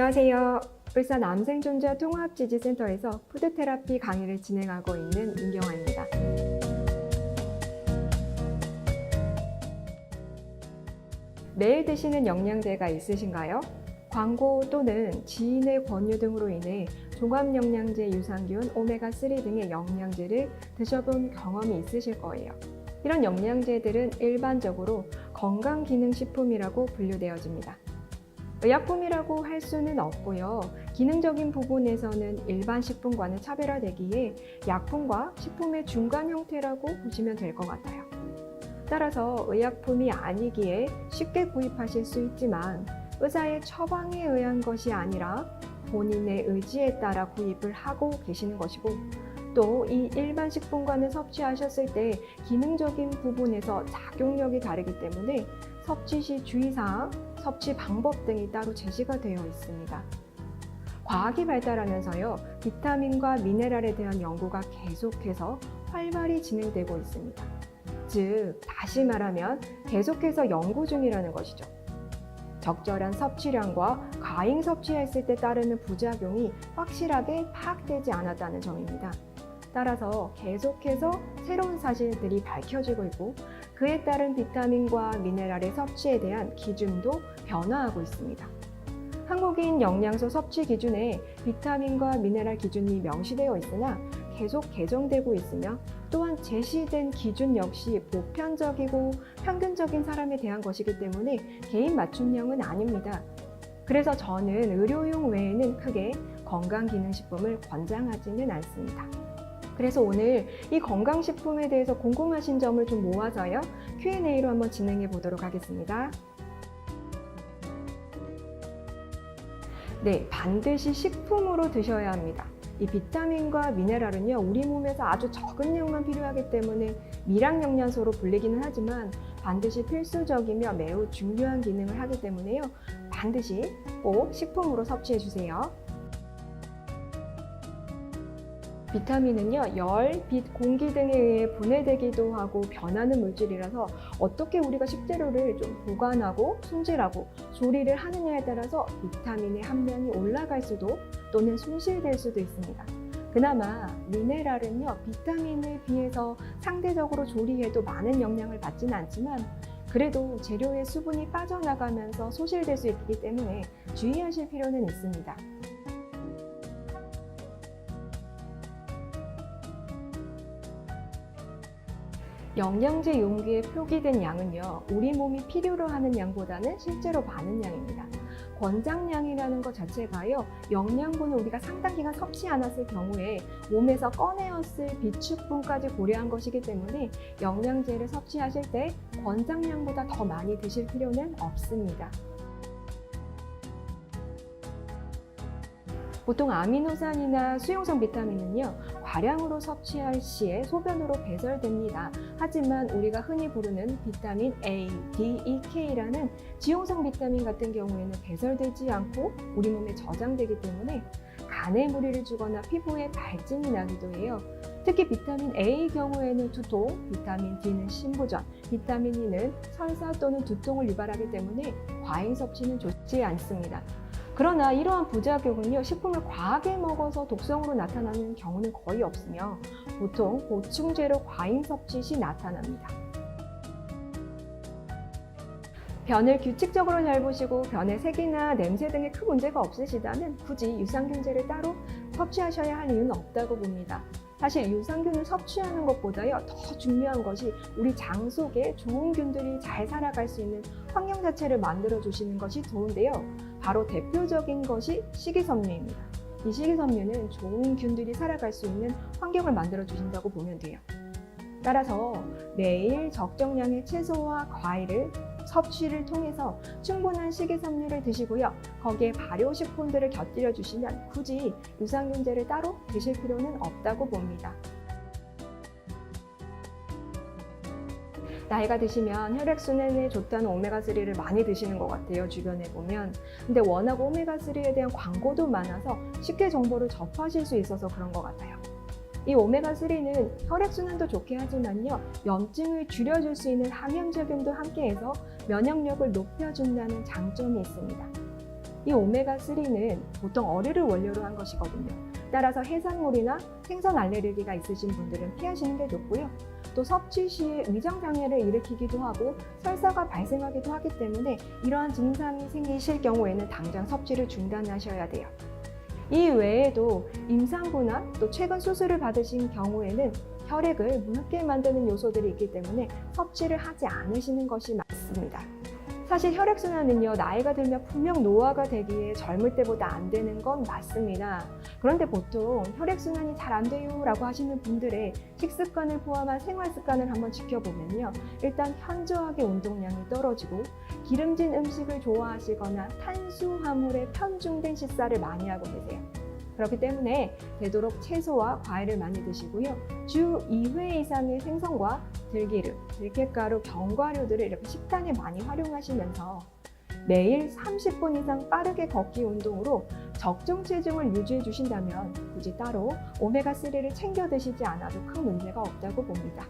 안녕하세요. 울산 암생존자 통합지지센터에서 푸드테라피 강의를 진행하고 있는 임경아입니다. 매일 드시는 영양제가 있으신가요? 광고 또는 지인의 권유 등으로 인해 종합영양제 유산균, 오메가3 등의 영양제를 드셔본 경험이 있으실 거예요. 이런 영양제들은 일반적으로 건강기능식품이라고 분류되어집니다. 의약품이라고 할 수는 없고요. 기능적인 부분에서는 일반 식품과는 차별화되기에 약품과 식품의 중간 형태라고 보시면 될 것 같아요. 따라서 의약품이 아니기에 쉽게 구입하실 수 있지만 의사의 처방에 의한 것이 아니라 본인의 의지에 따라 구입을 하고 계시는 것이고, 또 이 일반 식품과는 섭취하셨을 때 기능적인 부분에서 작용력이 다르기 때문에 섭취 시 주의사항, 섭취 방법 등이 따로 제시가 되어 있습니다. 과학이 발달하면서요, 비타민과 미네랄에 대한 연구가 계속해서 활발히 진행되고 있습니다. 즉, 다시 말하면 계속해서 연구 중이라는 것이죠. 적절한 섭취량과 과잉 섭취했을 때 따르는 부작용이 확실하게 파악되지 않았다는 점입니다. 따라서 계속해서 새로운 사실들이 밝혀지고 있고, 그에 따른 비타민과 미네랄의 섭취에 대한 기준도 변화하고 있습니다. 한국인 영양소 섭취 기준에 비타민과 미네랄 기준이 명시되어 있으나 계속 개정되고 있으며, 또한 제시된 기준 역시 보편적이고 평균적인 사람에 대한 것이기 때문에 개인 맞춤형은 아닙니다. 그래서 저는 의료용 외에는 크게 건강기능식품을 권장하지는 않습니다. 그래서 오늘 이 건강식품에 대해서 궁금하신 점을 좀 모아서요, Q&A로 한번 진행해 보도록 하겠습니다. 네, 반드시 식품으로 드셔야 합니다. 이 비타민과 미네랄은요, 우리 몸에서 아주 적은 양만 필요하기 때문에 미량영양소로 불리기는 하지만 반드시 필수적이며 매우 중요한 기능을 하기 때문에요, 반드시 꼭 식품으로 섭취해 주세요. 비타민은요, 열, 빛, 공기 등에 의해 분해되기도 하고 변하는 물질이라서 어떻게 우리가 식재료를 좀 보관하고 손질하고 조리를 하느냐에 따라서 비타민의 함량이 올라갈 수도 또는 손실될 수도 있습니다. 그나마 미네랄은요, 비타민에 비해서 상대적으로 조리해도 많은 영향을 받지는 않지만 그래도 재료의 수분이 빠져나가면서 소실될 수 있기 때문에 주의하실 필요는 있습니다. 영양제 용기에 표기된 양은요, 우리 몸이 필요로 하는 양보다는 실제로 많은 양입니다. 권장량이라는 것 자체가요, 영양분을 우리가 상당 기간 섭취 않았을 경우에 몸에서 꺼내었을 비축분까지 고려한 것이기 때문에 영양제를 섭취하실 때 권장량보다 더 많이 드실 필요는 없습니다. 보통 아미노산이나 수용성 비타민은요, 과량으로 섭취할 시에 소변으로 배설됩니다. 하지만 우리가 흔히 부르는 비타민 A, D, E, K라는 지용성 비타민 같은 경우에는 배설되지 않고 우리 몸에 저장되기 때문에 간에 무리를 주거나 피부에 발진이 나기도 해요. 특히 비타민 A의 경우에는 두통, 비타민 D는 신부전, 비타민 E는 설사 또는 두통을 유발하기 때문에 과잉 섭취는 좋지 않습니다. 그러나 이러한 부작용은요, 식품을 과하게 먹어서 독성으로 나타나는 경우는 거의 없으며 보통 보충제로 과잉 섭취 시 나타납니다. 변을 규칙적으로 잘 보시고 변의 색이나 냄새 등에 큰 문제가 없으시다면 굳이 유산균제를 따로 섭취하셔야 할 이유는 없다고 봅니다. 사실 유산균을 섭취하는 것보다요, 더 중요한 것이 우리 장 속에 좋은 균들이 잘 살아갈 수 있는 환경 자체를 만들어 주시는 것이 좋은데요. 바로 대표적인 것이 식이섬유입니다. 이 식이섬유는 좋은 균들이 살아갈 수 있는 환경을 만들어 주신다고 보면 돼요. 따라서 매일 적정량의 채소와 과일을 섭취를 통해서 충분한 식이섬유를 드시고요. 거기에 발효식품들을 곁들여 주시면 굳이 유산균제를 따로 드실 필요는 없다고 봅니다. 나이가 드시면 혈액순환에 좋다는 오메가3를 많이 드시는 것 같아요, 주변에 보면. 근데 워낙 오메가3에 대한 광고도 많아서 쉽게 정보를 접하실 수 있어서 그런 것 같아요. 이 오메가3는 혈액순환도 좋게 하지만요, 염증을 줄여줄 수 있는 항염작용도 함께해서 면역력을 높여준다는 장점이 있습니다. 이 오메가3는 보통 어류를 원료로 한 것이거든요. 따라서 해산물이나 생선 알레르기가 있으신 분들은 피하시는 게 좋고요. 또 섭취 시에 위장장애를 일으키기도 하고 설사가 발생하기도 하기 때문에 이러한 증상이 생기실 경우에는 당장 섭취를 중단하셔야 돼요. 이 외에도 임산부나 또 최근 수술을 받으신 경우에는 혈액을 묽게 만드는 요소들이 있기 때문에 섭취를 하지 않으시는 것이 맞습니다. 사실 혈액순환은요, 나이가 들면 분명 노화가 되기에 젊을 때보다 안 되는 건 맞습니다. 그런데 보통 혈액순환이 잘 안 돼요 라고 하시는 분들의 식습관을 포함한 생활습관을 한번 지켜보면요, 일단 현저하게 운동량이 떨어지고 기름진 음식을 좋아하시거나 탄수화물에 편중된 식사를 많이 하고 계세요. 그렇기 때문에 되도록 채소와 과일을 많이 드시고요. 주 2회 이상의 생선과 들기름, 들깨가루, 견과류들을 이렇게 식단에 많이 활용하시면서 매일 30분 이상 빠르게 걷기 운동으로 적정 체중을 유지해 주신다면 굳이 따로 오메가3를 챙겨 드시지 않아도 큰 문제가 없다고 봅니다.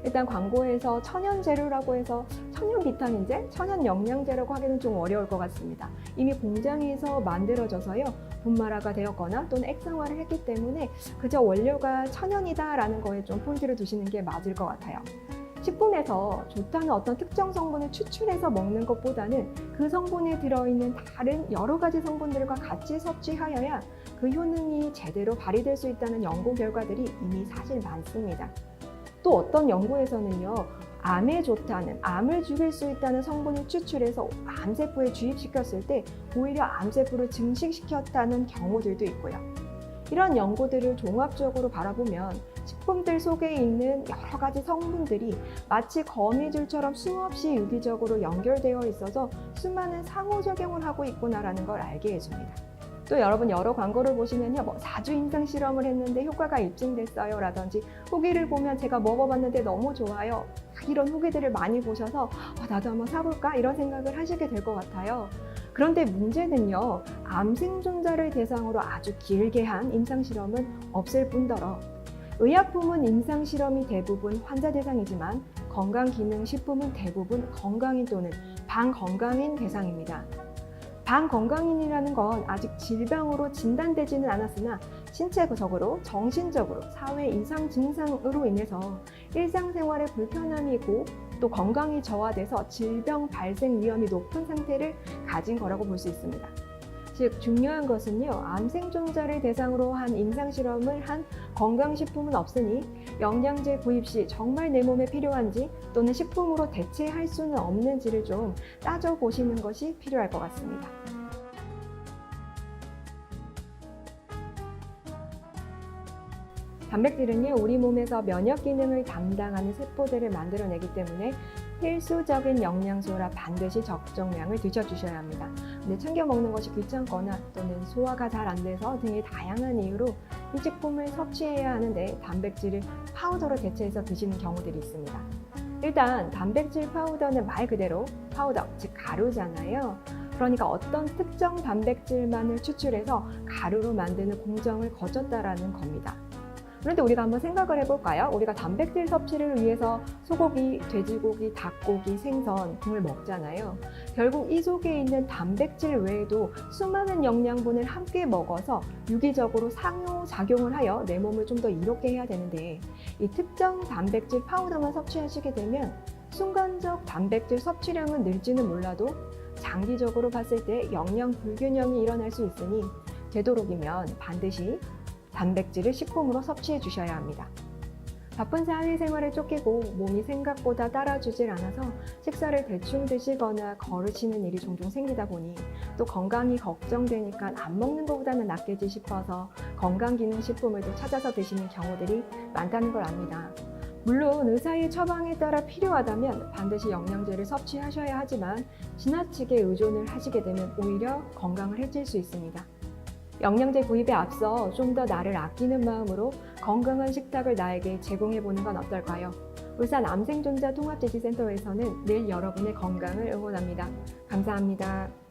일단 광고에서 천연 재료라고 해서 천연 비타민제, 천연 영양제라고 하기는 좀 어려울 것 같습니다. 이미 공장에서 만들어져서요, 분말화가 되었거나 또는 액상화를 했기 때문에 그저 원료가 천연이다라는 거에 좀 포인트를 두시는 게 맞을 것 같아요. 식품에서 좋다는 어떤 특정 성분을 추출해서 먹는 것보다는 그 성분에 들어있는 다른 여러 가지 성분들과 같이 섭취하여야 그 효능이 제대로 발휘될 수 있다는 연구 결과들이 이미 사실 많습니다. 또 어떤 연구에서는요, 암에 좋다는, 암을 죽일 수 있다는 성분을 추출해서 암세포에 주입시켰을 때 오히려 암세포를 증식시켰다는 경우들도 있고요. 이런 연구들을 종합적으로 바라보면 식품들 속에 있는 여러 가지 성분들이 마치 거미줄처럼 수없이 유기적으로 연결되어 있어서 수많은 상호작용을 하고 있구나라는 걸 알게 해줍니다. 또 여러분 여러 광고를 보시면요, 4주 임상 실험을 했는데 효과가 입증됐어요 라든지 후기를 보면 제가 먹어봤는데 너무 좋아요, 이런 후기들을 많이 보셔서 나도 한번 사볼까 이런 생각을 하시게 될 것 같아요. 그런데 문제는요, 암 생존자를 대상으로 아주 길게 한 임상 실험은 없을 뿐더러 의약품은 임상 실험이 대부분 환자 대상이지만 건강기능식품은 대부분 건강인 또는 반건강인 대상입니다. 반건강인이라는 건 아직 질병으로 진단되지는 않았으나 신체적으로, 정신적으로, 사회 이상 증상으로 인해서 일상생활에 불편함이 있고 또 건강이 저하돼서 질병 발생 위험이 높은 상태를 가진 거라고 볼 수 있습니다. 즉 중요한 것은요, 암 생존자를 대상으로 한 임상실험을 한 건강식품은 없으니 영양제 구입 시 정말 내 몸에 필요한지 또는 식품으로 대체할 수는 없는지를 좀 따져보시는 것이 필요할 것 같습니다. 단백질은요, 우리 몸에서 면역 기능을 담당하는 세포들을 만들어내기 때문에 필수적인 영양소라 반드시 적정량을 드셔주셔야 합니다. 근데 챙겨 먹는 것이 귀찮거나 또는 소화가 잘 안 돼서 등의 다양한 이유로 이 식품을 섭취해야 하는데 단백질을 파우더로 대체해서 드시는 경우들이 있습니다. 일단 단백질 파우더는 말 그대로 파우더, 즉 가루잖아요. 그러니까 어떤 특정 단백질만을 추출해서 가루로 만드는 공정을 거쳤다라는 겁니다. 그런데 우리가 한번 생각을 해볼까요? 우리가 단백질 섭취를 위해서 소고기, 돼지고기, 닭고기, 생선 등을 먹잖아요. 결국 이 속에 있는 단백질 외에도 수많은 영양분을 함께 먹어서 유기적으로 상호작용을 하여 내 몸을 좀 더 이롭게 해야 되는데 이 특정 단백질 파우더만 섭취하시게 되면 순간적 단백질 섭취량은 늘지는 몰라도 장기적으로 봤을 때 영양 불균형이 일어날 수 있으니 되도록이면 반드시 단백질을 식품으로 섭취해 주셔야 합니다. 바쁜 사회생활을 쫓기고 몸이 생각보다 따라주질 않아서 식사를 대충 드시거나 거르시는 일이 종종 생기다 보니 또 건강이 걱정되니까 안 먹는 것보다는 낫겠지 싶어서 건강기능식품을 또 찾아서 드시는 경우들이 많다는 걸 압니다. 물론 의사의 처방에 따라 필요하다면 반드시 영양제를 섭취하셔야 하지만 지나치게 의존을 하시게 되면 오히려 건강을 해칠 수 있습니다. 영양제 구입에 앞서 좀 더 나를 아끼는 마음으로 건강한 식탁을 나에게 제공해보는 건 어떨까요? 울산 암생존자 통합재지센터에서는 늘 여러분의 건강을 응원합니다. 감사합니다.